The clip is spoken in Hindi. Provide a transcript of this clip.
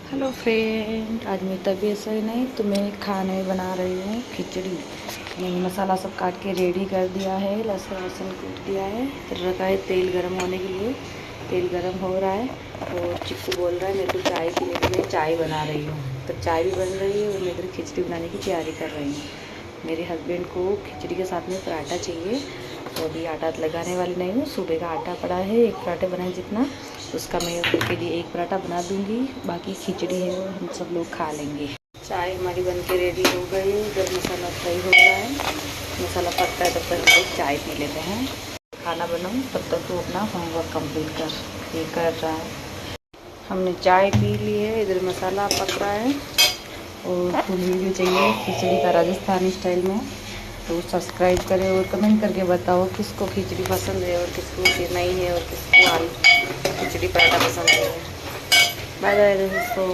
हेलो फ्रेंड, आज मेरी तबीयत सही नहीं तो मैं खाने बना रही हूँ खिचड़ी। मैंने मसाला सब काट के रेडी कर दिया है, लहसुन वहसुन कूट दिया है, फिर रखा है तेल गरम होने के लिए। तेल गरम हो रहा है और चिक्कू बोल रहा है मेरे को चाय पीने के लिए, चाय बना रही हूँ। तो चाय भी बन रही है और मैं इधर खिचड़ी बनाने की तैयारी कर रही हूँ। मेरे हस्बैंड को खिचड़ी के साथ में पराठा चाहिए, तो अभी आटा लगाने वाली नहीं हूँ। सुबह का आटा पड़ा है, एक पराठे बनाए जितना, उसका मैं उनके लिए एक पराठा बना दूँगी। बाकी खिचड़ी है वो हम सब लोग खा लेंगे। चाय हमारी बन के रेडी हो गई है, जब मसाला फ्राई हो रहा है, मसाला पकता है तब तक हम लोग चाय पी लेते हैं। खाना बनाऊँ तब तक वो अपना होमवर्क कंप्लीट कर रहा है। हमने चाय पी ली है, इधर मसाला पक रहा है और फुल वीडियो चाहिए खिचड़ी का राजस्थानी स्टाइल में तो सब्सक्राइब करें और कमेंट करके बताओ किसको खिचड़ी पसंद है और किसको नहीं है और किसको आलू खिचड़ी पराठा पसंद है। बाय बाय दोस्तों।